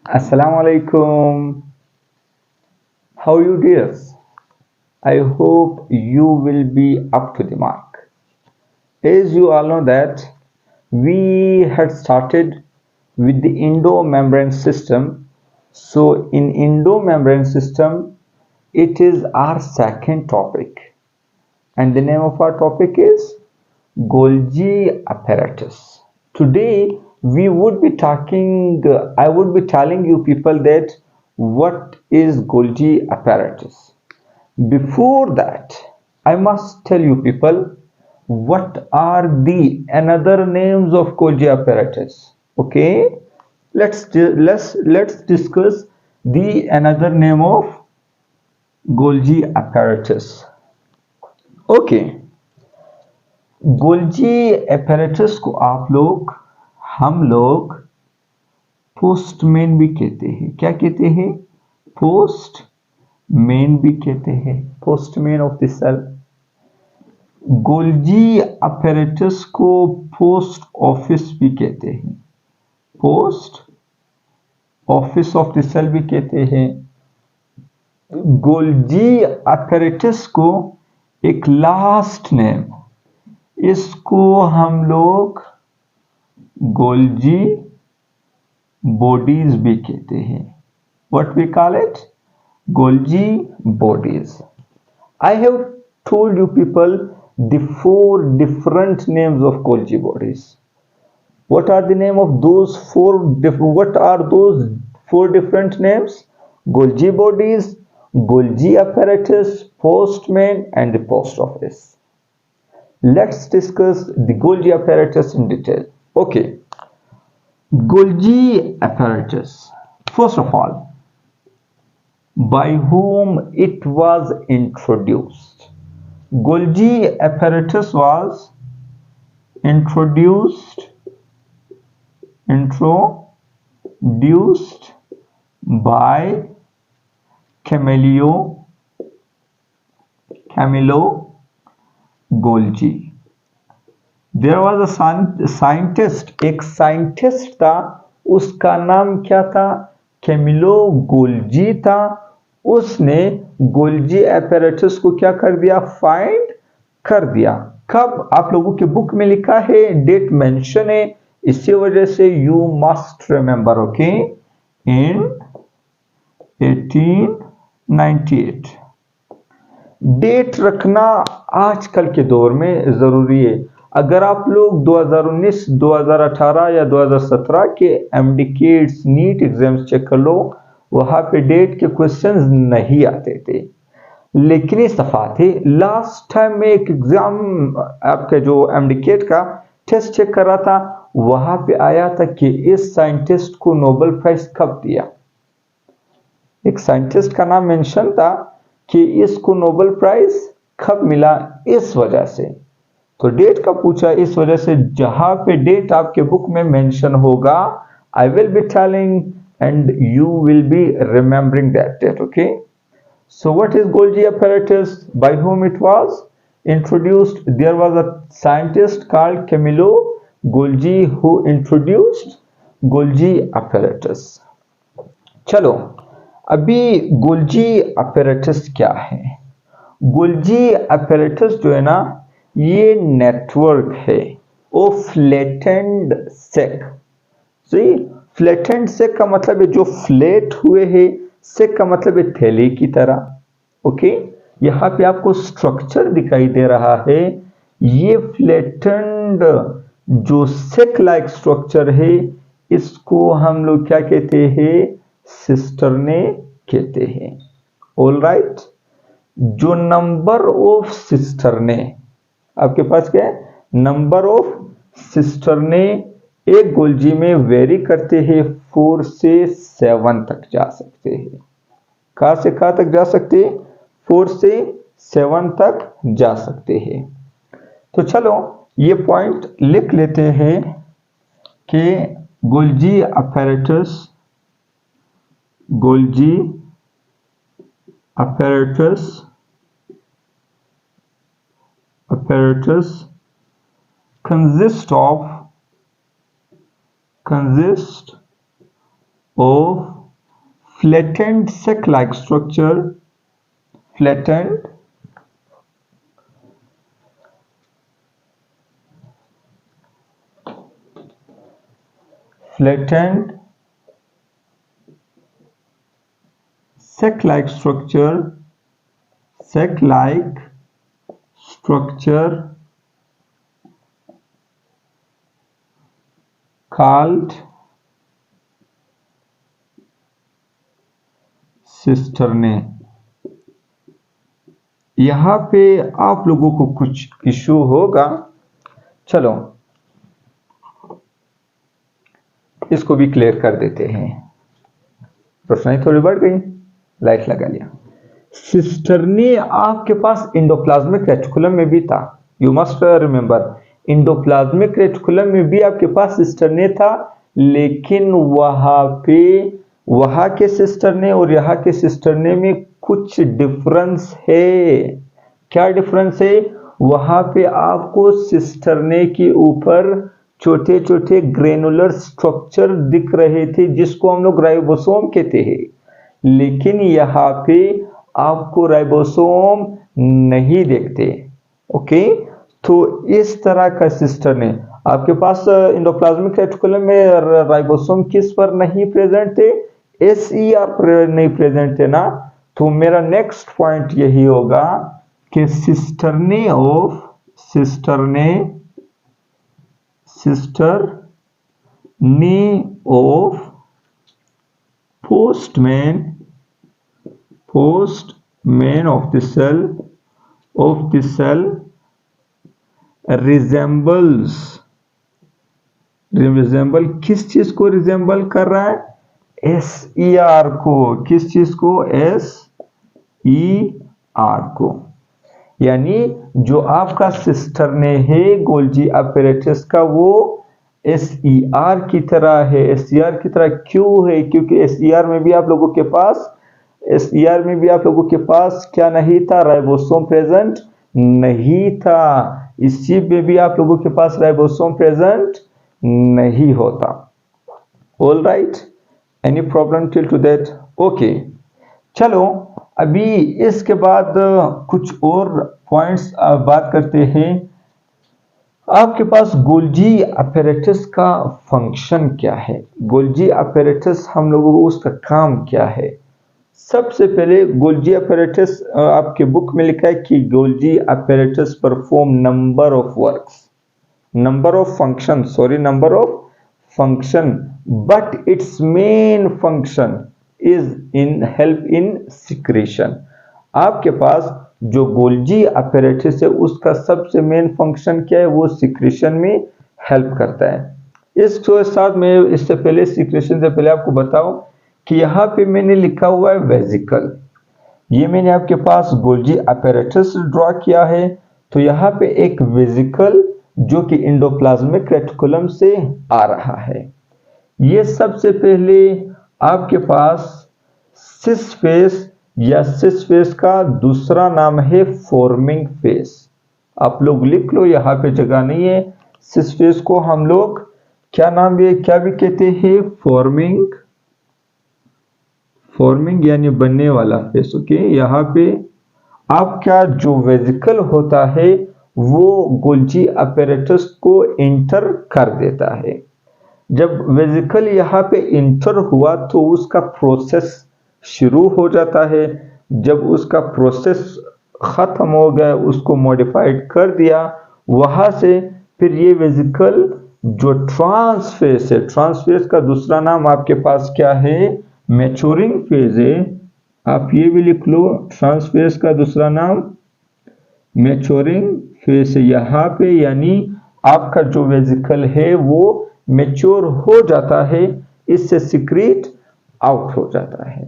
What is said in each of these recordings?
Assalamu alaikum. How are you dears? I hope you will be up to the mark. As you all know that we had started with the endomembrane system. So in endomembrane system, it is our second topic. And the name of our topic is Golgi apparatus. Today we would be talking, I would be telling you people that what is Golgi apparatus. Before that, I must tell you people what are the another names of Golgi apparatus. Okay, let's discuss the another name of Golgi apparatus. Okay, Golgi apparatus को हम लोग postman भी कहते हैं। क्या कहते हैं? Postman भी कहते हैं, postman of the cell. Golgi apparatus को पोस्ट ऑफिस भी कहते हैं, post office of the cell भी कहते हैं। गोल्जी एपरेटस को एक लास्ट नेम, इसको हम लोग गोल्जी बॉडीज भी कहते हैं। What we call it? Golgi bodies. I have told you people the 4 different names of Golgi bodies. What are the name of those 4 what are those 4 different names? Golgi bodies, Golgi apparatus, postman and the post office. Let's discuss the Golgi apparatus in detail. Okay, Golgi apparatus. First of all, by whom it was introduced? Golgi apparatus was introduced by Camillo Golgi. There was a scientist, एक scientist था, उसका नाम क्या था? Camillo Golgi था। उसने Golgi apparatus को क्या कर दिया? फाइंड कर दिया। कब? आप लोगों के बुक में लिखा है, डेट मेंशन है, इसी वजह से you must remember. Okay, in 1898। Date रखना आजकल के दौर में जरूरी है। अगर आप लोग 2019, 2018 या 2017 के एमडीकेट्स नीट एग्जाम्स चेक कर लो, वहां पे डेट के क्वेश्चंस नहीं आते थे। लेकिन इस दफा थे, लास्ट टाइम में एक एग्जाम आपके जो एमडीकेट का टेस्ट चेक कर रहा था, वहां पे आया था कि इस साइंटिस्ट को नोबेल प्राइज कब दिया। एक साइंटिस्ट का नाम मेंशन था कि इसको नोबेल प्राइज कब मिला, इस वजह से। तो डेट का पूछा, इस वजह से जहां पे डेट आपके बुक में मेंशन होगा, I will be telling and you will be remembering that date. Okay, so what is Golgi apparatus? By whom it was introduced? There was a scientist called Camillo Golgi who introduced Golgi apparatus. चलो, अभी Golgi apparatus क्या है? Golgi apparatus जो है ना, ये network है of flattened sec. Flattened सेक का मतलब है जो फ्लैट हुए हैं, सेक का मतलब है थैली की तरह। ओके, यहाँ पे आपको स्ट्रक्चर दिखाई दे रहा है। ये फ्लैटेंड जो सेक लाइक स्ट्रक्चर है, इसको हम लोग क्या कहते हैं? सिस्टर्ने कहते हैं। ऑल राइट, जो नंबर ऑफ सिस्टर्ने आपके पास क्या है? नंबर ऑफ सिस्टर्ने एक गोल्जी में वेरी करते हैं, 4 से 7 तक जा सकते हैं। कहां से कहां तक जा सकते हैं? 4 से 7 तक जा सकते हैं। तो चलो ये पॉइंट लिख लेते हैं कि Golgi apparatus consist of flattened sac-like structure, flattened sac-like structure called cisternae. यहां पे आप लोगों को कुछ इशू होगा, चलो इसको भी क्लियर कर देते हैं। रोशनाई थोड़ी बढ़ गई, लाइट लगा लिया। सिस्टर्ने आपके पास इंडोप्लाज्मिक रेटिकुलम में भी था, you must remember, endoplasmic reticulum में भी आपके पास सिस्टर्ने था, लेकिन वहां के सिस्टर्ने और यहाँ के सिस्टर्ने में कुछ डिफरेंस है। क्या डिफरेंस है? वहां पे आपको सिस्टर्ने के ऊपर छोटे छोटे ग्रेनुलर स्ट्रक्चर दिख रहे थे जिसको हम लोग राइबोसोम कहते हैं, लेकिन यहाँ पे आपको राइबोसोम नहीं देखते। ओके, तो इस तरह का सिस्टर्ने आपके पास इंडोप्लाज्मिक रेटिकुलम में राइबोसोम किस पर नहीं प्रेजेंट थे? SER पर नहीं प्रेजेंट थे ना। तो मेरा नेक्स्ट पॉइंट यही होगा कि cisternae of postman of the cell resemble किस चीज को रिजेंबल कर रहा है? SER को। किस चीज को? SER को। यानी जो आपका सिस्टर्ने है गोल्जी apparatus का, वो SER की तरह है। SER की तरह क्यों है? क्योंकि SER में भी आप लोगों के पास क्या नहीं था? राइबोसोम प्रेजेंट नहीं था। इसी में भी आप लोगों के पास राइबोसोम प्रेजेंट नहीं होता। All right, any problem till two that? Okay, चलो अभी इसके बाद कुछ और पॉइंट्स बात करते हैं। आपके पास गोल्जी apparatus का फंक्शन क्या है? गोल्जी apparatus हम लोगों को उसका काम क्या है? सबसे पहले गोल्जी apparatus आपके बुक में लिखा है कि Golgi apparatus perform number of function, but it's main function is in help in secretion. आपके पास जो गोल्जी apparatus है उसका सबसे मेन फंक्शन क्या है? वो सिक्रेशन में हेल्प करता है। इसके साथ में इससे पहले सिक्रेशन से पहले आपको बताओ कि यहाँ पे मैंने लिखा हुआ है वेजिकल। ये मैंने आपके पास गोल्जी apparatus ड्रॉ किया है, तो यहाँ पे एक वेजिकल जो कि इंडोप्लाज्मिक रेटिकुलम से आ रहा है। ये सबसे पहले आपके पास सिस फेस या सिस फेस का दूसरा नाम है फॉर्मिंग फेस। आप लोग लिख लो, यहाँ पे जगह नहीं है। सिस फेस को हम लोग क्या भी कहते हैं? फॉर्मिंग यानी बनने वाला फेस। ओके, यहाँ पे आपका जो वेजिकल होता है वो गोल्जी apparatus को इंटर कर देता है। जब वेजिकल यहाँ पे इंटर हुआ तो उसका प्रोसेस शुरू हो जाता है। जब उसका प्रोसेस खत्म हो गया, उसको मॉडिफाइड कर दिया, वहां से फिर ये वेजिकल जो ट्रांसफेस है, ट्रांसफेस का दूसरा नाम आपके पास क्या है? मैच्योरिंग फेज है। आप ये भी लिख लो, ट्रांसफेस का दूसरा नाम मैच्योरिंग फेज है। यहाँ पे यानी आपका जो वेजिकल है वो मैच्योर हो जाता है, इससे सिक्रेट आउट हो जाता है।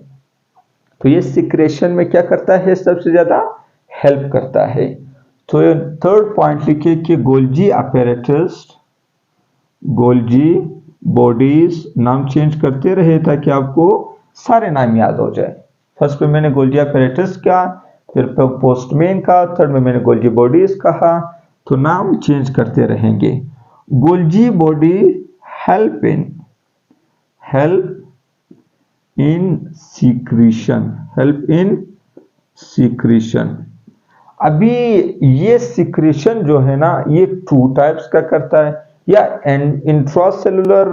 तो ये सिक्रेशन में क्या करता है? सबसे ज्यादा हेल्प करता है। तो ये थर्ड पॉइंट लिखिए कि गोल्जी apparatus, गोल्जी बॉडीज, नाम चेंज करते रहे ताकि आपको सारे नाम याद हो जाए। फर्स्ट में मैंने गोल्जी apparatus का, फिर पोस्टमैन का, थर्ड में मैंने गोल्जी बॉडीज कहा, तो नाम चेंज करते रहेंगे। Golgi body help in secretion, help in secretion. अभी ये सीक्रेशन जो है ना, ये 2 टाइप्स का करता है, या इंट्रासेलुलर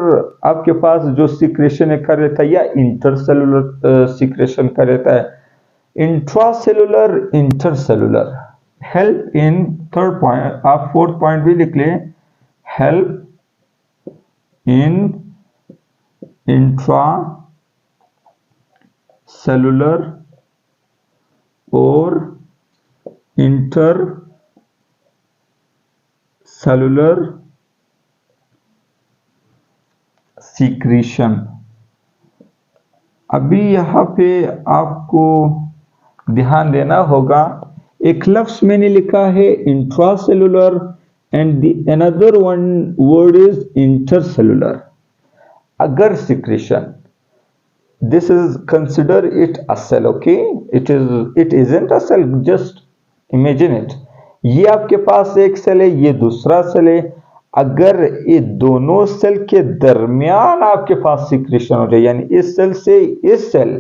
आपके पास जो सीक्रेशन कर रहता है, या इंटरसेलुलर सीक्रेशन कर रहता है। Intracellular, intercellular. Help in, third point, आप फोर्थ पॉइंट भी लिख लें, हेल्प इन इंट्रा सेलुलर और इंटर सेलुलर सीक्रेशन। अभी यहाँ पे आपको ध्यान देना होगा, एक लफ्ज मैंने लिखा है intracellular and another one word is intercellular. अगर secretion, this is consider it a cell, okay, it isn't a cell, just imagine it। ये आपके पास एक सेल है, ये दूसरा सेल है। अगर ये दोनों सेल के दरमियान आपके पास सीक्रेशन हो जाए, यानी इस सेल से इस सेल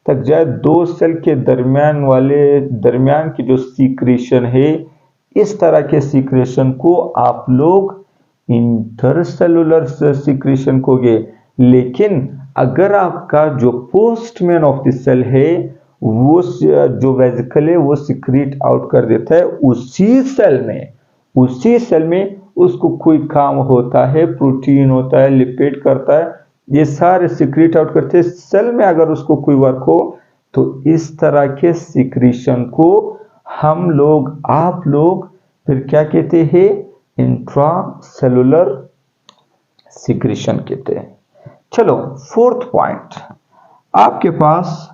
तक जाए, दो सेल के दरमियान की जो सीक्रेशन है, इस तरह के सीक्रेशन को आप लोग इंटरसेलुलर सीक्रेशन कहोगे। लेकिन अगर आपका जो पोस्टमैन ऑफ द सेल है, वो जो वेजिकल है वो सिक्रीट आउट कर देता है उसी सेल में उसको कोई काम होता है, प्रोटीन होता है, लिपिड करता है, ये सारे सिक्रीट आउट करते हैं सेल में। अगर उसको कोई वर्क हो तो इस तरह के सिक्रीशन को हम लोग, आप लोग फिर क्या कहते हैं, इंट्रासेलुलर सिक्रीशन कहते हैं। चलो फोर्थ पॉइंट, आपके पास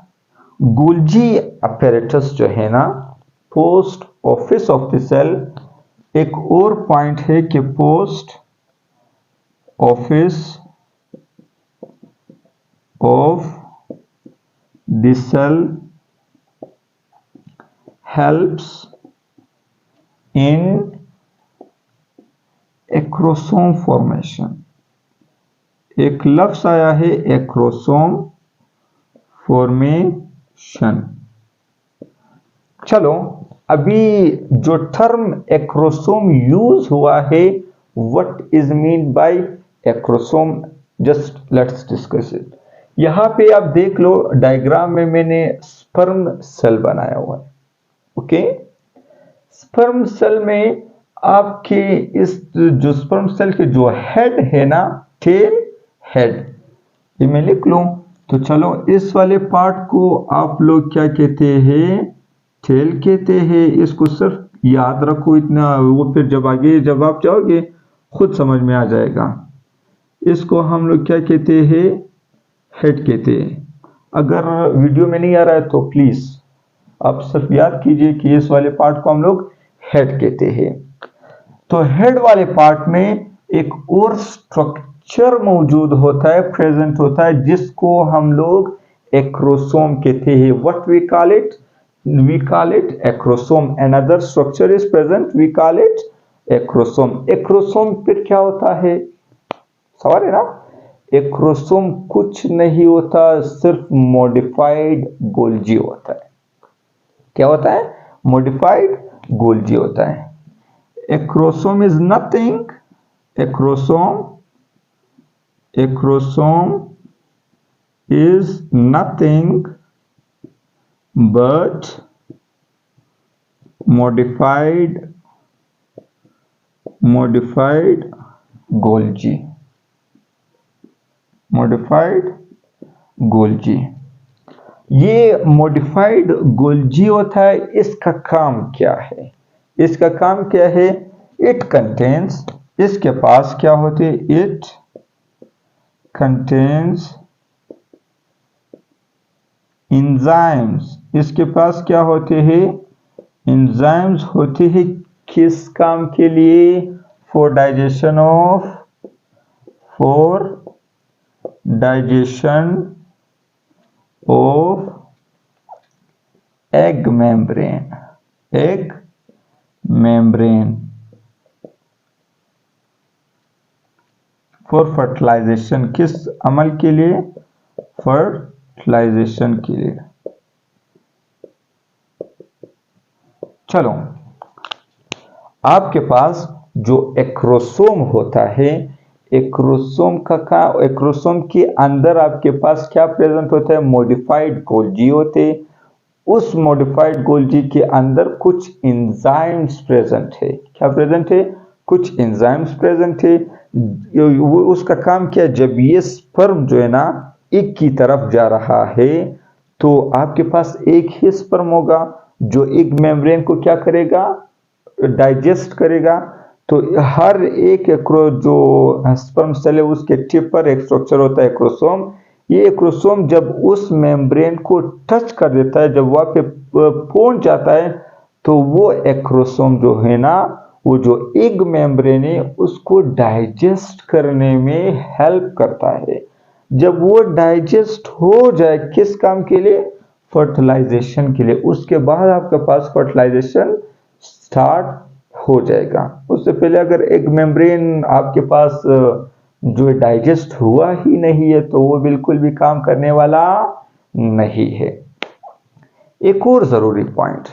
गोल्जी अपैरेटस जो है ना, post office of the cell. एक और पॉइंट है कि post office of the cell helps in acrosome formation. एक लफ्ज आया है एक्रोसोम फॉर्मेशन। चलो अभी जो टर्म एक्रोसोम यूज हुआ है, what is mean by acrosome, just let's discuss it. यहां पे आप देख लो, डायग्राम में मैंने स्पर्म सेल बनाया हुआ है, ओके। स्पर्म सेल में आपके इस जो स्पर्म सेल के जो हेड है ना, टेल हेड, ये मैं लिख लूं तो चलो, इस वाले पार्ट को आप लोग क्या कहते हैं, टेल कहते हैं। इसको सिर्फ याद रखो इतना, वो फिर जब आगे जब आप जाओगे खुद समझ में आ जाएगा। इसको हम लोग क्या कहते हैं, हेड कहते हैं। अगर वीडियो में नहीं आ रहा है तो प्लीज आप सिर्फ याद कीजिए कि इस वाले पार्ट को हम लोग हेड कहते हैं। तो हेड वाले पार्ट में एक और स्ट्रक्चर मौजूद होता है, प्रेजेंट होता है, जिसको हम लोग एक्रोसोम कहते हैं। What we call it, we call it acrosome. Another structure is present, we call it acrosome. Acrosome फिर क्या होता है, सवाल है ना। एक्रोसोम कुछ नहीं होता, सिर्फ मॉडिफाइड गोल्जी होता है। क्या होता है, मॉडिफाइड गोल्जी होता है। Acrosome is nothing, acrosome is nothing but modified Golgi, ये मॉडिफाइड गोल्जी होता है। इसका काम क्या है, इसका काम क्या है, इट कंटेन्स, इसके पास क्या होते हैं, इट कंटेन्स इंजाइम्स। इसके पास क्या होते हैं, इंजाइम्स होते हैं। किस काम के लिए, for digestion of egg membrane, for fertilisation. किस अमल के लिए, फर्टिलाइजेशन। फर्टिलाइजेशन के लिए। चलो, आपके पास जो एक्रोसोम होता है, एक्रोसोम के अंदर आपके पास क्या प्रेजेंट होता है? मॉडिफाइड गोल्जी होते। उस मॉडिफाइड गोल्जी के अंदर कुछ एंजाइम्स प्रेजेंट है। क्या प्रेजेंट है? कुछ एंजाइम्स प्रेजेंट है। वो उसका काम क्या है? जब ये स्पर्म जो है ना एक की तरफ जा रहा है, तो आपके पास एक ही स्पर्म होगा जो एक मेम्ब्रेन को क्या करेगा? डाइजेस्ट करेगा। तो हर एक जो स्पर्म सेल है उसके टिप पर एक स्ट्रक्चर होता है एक्रोसोम। ये एक्रोसोम जब उस मेम्ब्रेन को टच कर देता है, जब वहां पे पहुंच जाता है, तो वो एक्रोसोम जो है ना, वो जो एग मेम्ब्रेन है उसको डाइजेस्ट करने में हेल्प करता है। जब वो डाइजेस्ट हो जाए, किस काम के लिए? फर्टिलाइजेशन के लिए। उसके बाद आपके पास फर्टिलाइजेशन स्टार्ट हो जाएगा। उससे पहले अगर एग मेम्ब्रेन आपके पास जो डाइजेस्ट हुआ ही नहीं है, तो वो बिल्कुल भी काम करने वाला नहीं है। एक और जरूरी पॉइंट,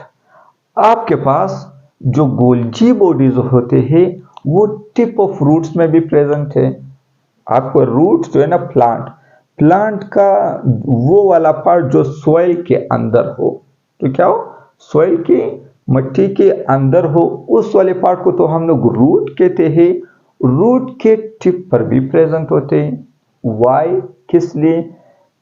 आपके पास जो गोल्जी बॉडीज होते हैं वो टिप ऑफ रूट्स में भी प्रेजेंट है। आपको रूट जो है ना, प्लांट का वो वाला पार्ट जो सॉइल के अंदर हो, तो क्या हो? सॉइल की मिट्टी के अंदर हो, उस वाले पार्ट को तो हम लोग रूट कहते हैं। रूट के टिप पर भी प्रेजेंट होते हैं। वाई? किस लिए?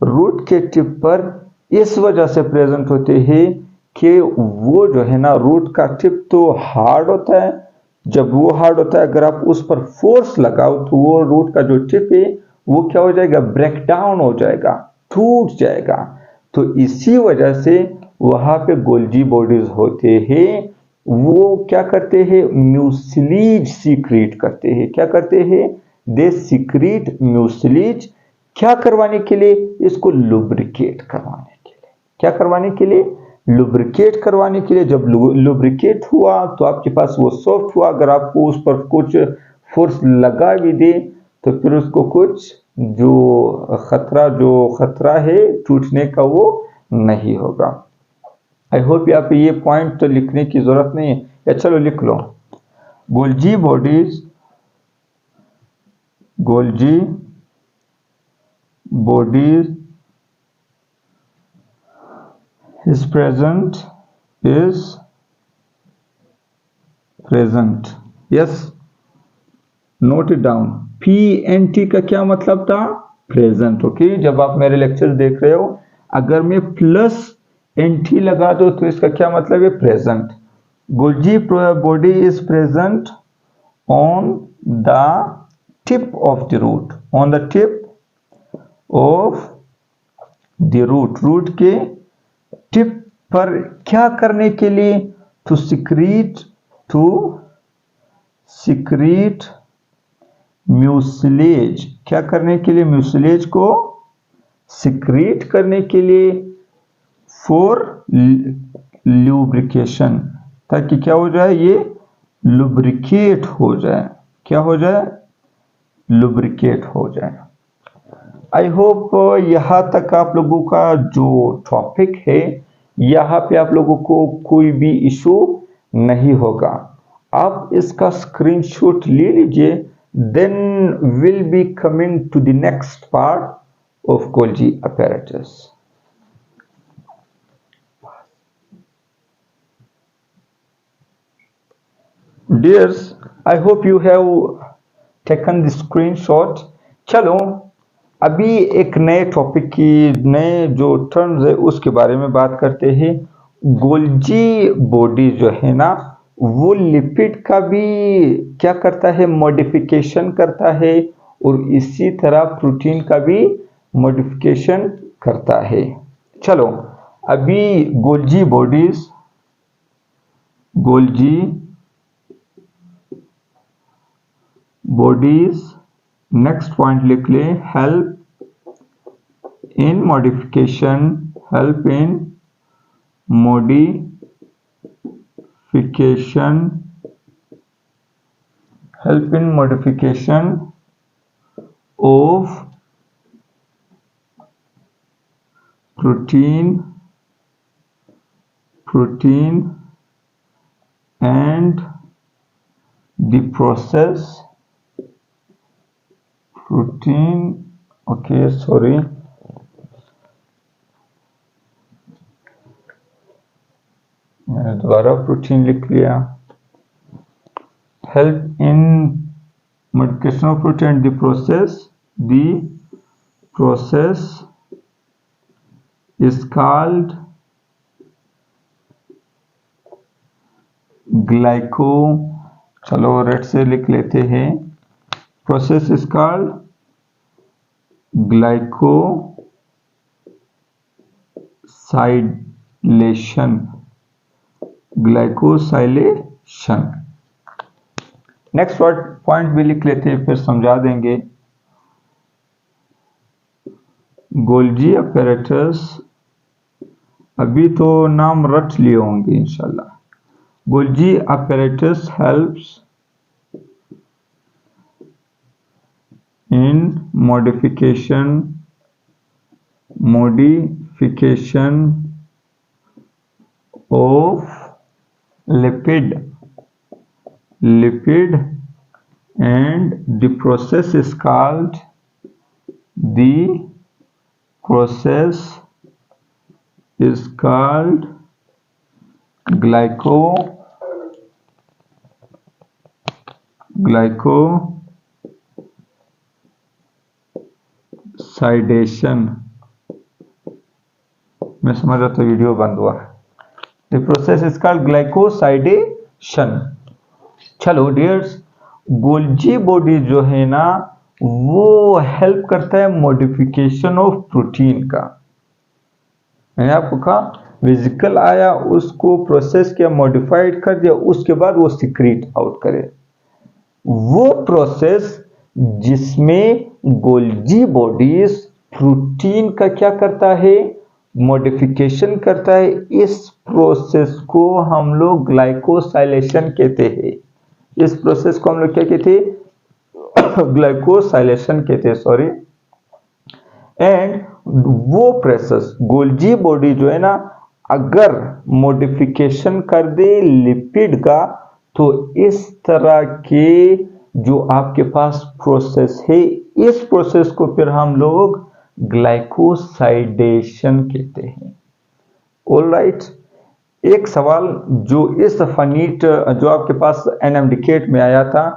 रूट के टिप पर इस वजह से प्रेजेंट होते हैं कि वो जो है ना, रूट का टिप तो हार्ड होता है। जब वो हार्ड होता है, अगर आप उस पर फोर्स लगाओ तो वो रूट का जो टिप है वो क्या हो जाएगा? ब्रेक डाउन हो जाएगा, टूट जाएगा। तो इसी वजह से वहां पे गोल्जी बॉडीज होते हैं। वो क्या करते हैं? म्यूसिलीज सीक्रेट करते हैं। क्या करते हैं? दे सीक्रेट म्यूसिलीज। क्या करवाने के लिए? इसको लुब्रिकेट करवाने के लिए। क्या करवाने के लिए? लुब्रिकेट करवाने के लिए। जब लुब्रिकेट हुआ तो आपके पास वो सॉफ्ट हुआ। अगर आपको उस पर कुछ फोर्स लगा भी दे तो फिर उसको कुछ जो खतरा है टूटने का, वो नहीं होगा। आई होप यहाँ पे ये पॉइंट तो लिखने की जरूरत नहीं है, या चलो लिख लो। Golgi bodies is present yes, note it down. PNT का क्या मतलब था? प्रेजेंट। ओके, जब आप मेरे लेक्चर देख रहे हो, अगर मैं प्लस NT लगा दो तो इसका क्या मतलब है? Present. Golgi body is present on the tip of the root. On the tip of the root के टिप पर क्या करने के लिए? To secrete mucilage. क्या करने के लिए? म्यूसिलेज को सिक्रीट करने के लिए। फॉर ल्यूब्रिकेशन, ताकि क्या हो जाए? ये लुब्रिकेट हो जाए। क्या हो जाए? लुब्रिकेट हो जाए। आई होप यहाँ तक आप लोगों का जो टॉपिक है, यहाँ पे आप लोगों को कोई भी इशू नहीं होगा। आप इसका स्क्रीनशॉट ले लीजिए, then will be coming to the next part of Golgi apparatus. Dears, I hope you have taken the screenshot. चलो, अभी एक नए टॉपिक की नए जो टर्म्स है उसके बारे में बात करते हैं। गोल्जी बॉडी जो है ना, वो लिपिड का भी क्या करता है? मॉडिफिकेशन करता है, और इसी तरह प्रोटीन का भी मॉडिफिकेशन करता है। चलो, अभी गोल्जी बॉडीज नेक्स्ट पॉइंट लिख ले। Help in modification of protein and the process protein, okay, sorry, मैंने दोबारा प्रोटीन लिख लिया। Help in multiplication of protein, the process is called glyco, चलो रेड से लिख लेते हैं, process is called glycosylation. Next point भी लिख लेते हैं, फिर समझा देंगे। गोल्जी अपैरेटस, अभी तो नाम रट लिए होंगे इंशाल्लाह। Golgi apparatus helps in modification of lipid and the process is called glycosidation। मैं समझ रहा था वीडियो बंद हुआ। The process is called glycosidation। चलो डियर्स, गोल्जी बॉडी जो है ना वो हेल्प करता है मॉडिफिकेशन ऑफ प्रोटीन का। मैंने आपको कहा वेजिकल आया, उसको प्रोसेस किया, मॉडिफाइड कर दिया, उसके बाद वो सिक्रीट आउट करे। वो प्रोसेस जिसमें गोल्जी बॉडीज प्रोटीन का क्या करता है, मॉडिफिकेशन करता है, इस प्रोसेस को हम लोग ग्लाइकोसाइलेशन कहते हैं। इस प्रोसेस को हम लोग क्या कहते हैं, ग्लाइकोसाइलेशन कहते हैं, सॉरी। एंड वो प्रोसेस गोल्जी बॉडी जो है ना, अगर मॉडिफिकेशन कर दे लिपिड का, तो इस तरह के जो आपके पास प्रोसेस है, इस प्रोसेस को फिर हम लोग ग्लाइकोसाइडेशन कहते हैं। ऑलराइट, एक सवाल जो इस दफा नीट जो आपके पास एनएमडीकेट में आया था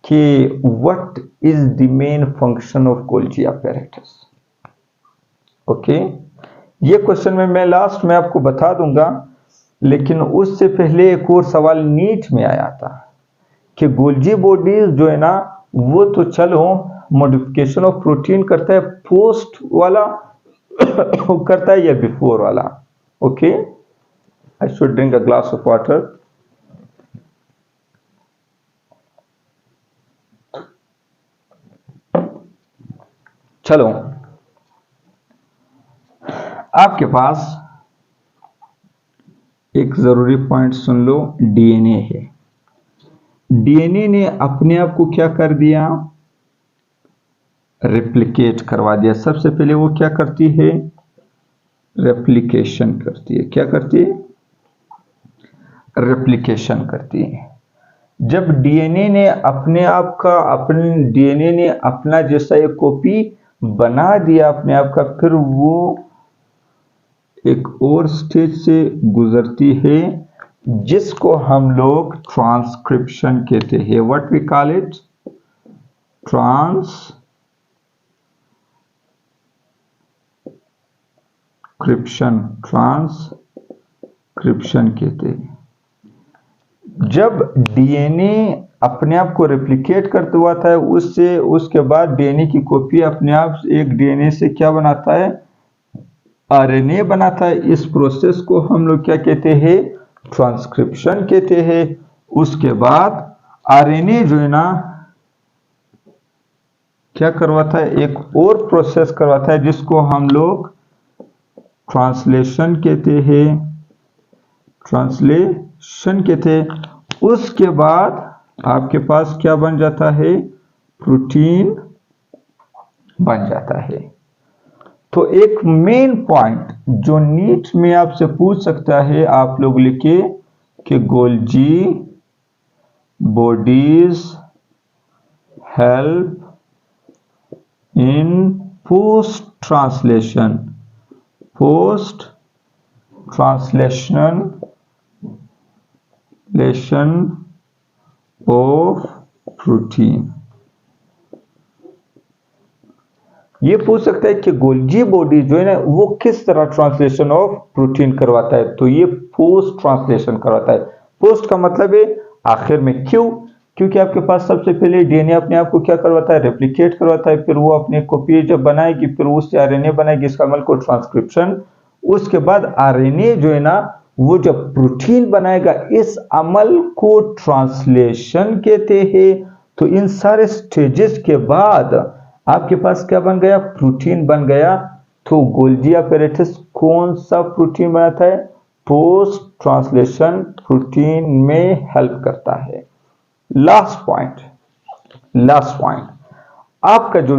कि what is the main function of Golgi apparatus. Okay, ये क्वेश्चन में मैं लास्ट में आपको बता दूंगा, लेकिन उससे पहले एक और सवाल नीट में आया था कि गोल्जी बॉडीज जो है ना वो तो चलो मॉडिफिकेशन ऑफ प्रोटीन करता है, पोस्ट वाला करता है या बिफोर वाला। Okay, I should drink a glass of water. चलो, आपके पास एक जरूरी पॉइंट सुन लो, डीएनए है। डीएनए ने अपने आप को क्या कर दिया, रेप्लिकेट करवा दिया। सबसे पहले वो क्या करती है, रेप्लिकेशन करती है। क्या करती है, रेप्लिकेशन करती है। जब डीएनए ने अपने आप का, अपने डीएनए ने अपना जैसा एक कॉपी बना दिया अपने आप का, फिर वो एक और स्टेज से गुजरती है जिसको हम लोग ट्रांसक्रिप्शन कहते हैं। What we call it, transcription कहते हैं। जब डीएनए अपने आप को रेप्लिकेट करता हुआ था, उससे उसके बाद डीएनए की कॉपी अपने आप एक डीएनए से क्या बनाता है, आरएनए बनाता है। इस प्रोसेस को हम लोग क्या कहते हैं, ट्रांसक्रिप्शन कहते हैं। उसके बाद आरएनए जो है ना क्या करवाता है, एक और प्रोसेस करवाता है जिसको हम लोग ट्रांसलेशन कहते हैं, ट्रांसलेशन कहते हैं। उसके बाद आपके पास क्या बन जाता है, प्रोटीन बन जाता है। तो एक मेन पॉइंट जो नीट में आपसे पूछ सकता है, आप लोग लिखे कि Golgi bodies help in post translation of protein. ये पूछ सकता है कि गोल्जी बॉडी जो है ना वो किस तरह ट्रांसलेशन ऑफ प्रोटीन करवाता है, तो ये पोस्ट ट्रांसलेशन करवाता है। पोस्ट का मतलब है आखिर में। क्यों? क्योंकि आपके पास सबसे पहले डीएनए अपने आप को क्या करवाता है, रेप्लिकेट करवाता है, फिर वो अपनी कॉपी जब बनाएगी फिर उससे आरएनए बनाएगी, इसका अमल को ट्रांसक्रिप्शन। उसके बाद आरएनए जो है ना वो जब प्रोटीन बनाएगा, इस अमल को ट्रांसलेशन कहते हैं। तो इन सारे स्टेजेस के बाद आपके पास क्या बन गया, प्रोटीन बन गया। तो गोल्जी अपैरेटस कौन सा प्रोटीन बनाता है, पोस्ट ट्रांसलेशन प्रोटीन में हेल्प करता है। लास्ट पॉइंट, आपका जो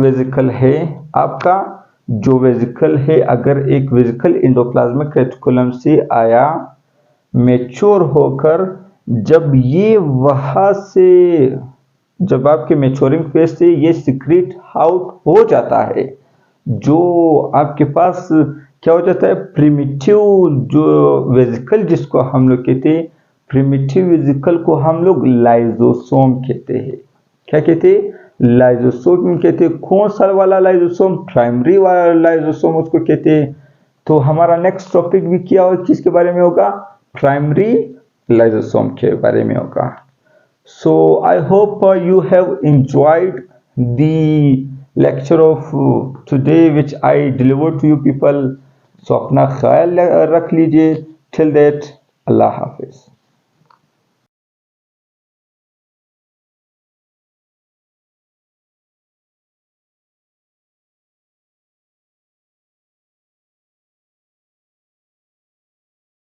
वेजिकल है, अगर एक वेजिकल एंडोप्लाज्मिक रेटिकुलम से आया, मैच्योर होकर जब आपके मैच्योरिंग फेज से ये सीक्रेट आउट हो जाता है, जो आपके पास क्या हो जाता है, प्रिमिटिव जो वेजिकल जिसको हम लोग कहते हैं, प्रिमिटिव वेजिकल को हम लोग लाइजोसोम कहते हैं। क्या कहते हैं, लाइजोसोम कहते हैं। कौन सा वाला लाइजोसोम, प्राइमरी वाला लाइजोसोम उसको कहते हैं। तो हमारा नेक्स्ट टॉपिक भी क्या होगा, किसके बारे में होगा, प्राइमरी लाइजोसोम के बारे में होगा। So I hope you have enjoyed the lecture of today which I delivered to you people. So अपना ख्याल रख लीजिए। Till that, Allah Hafiz.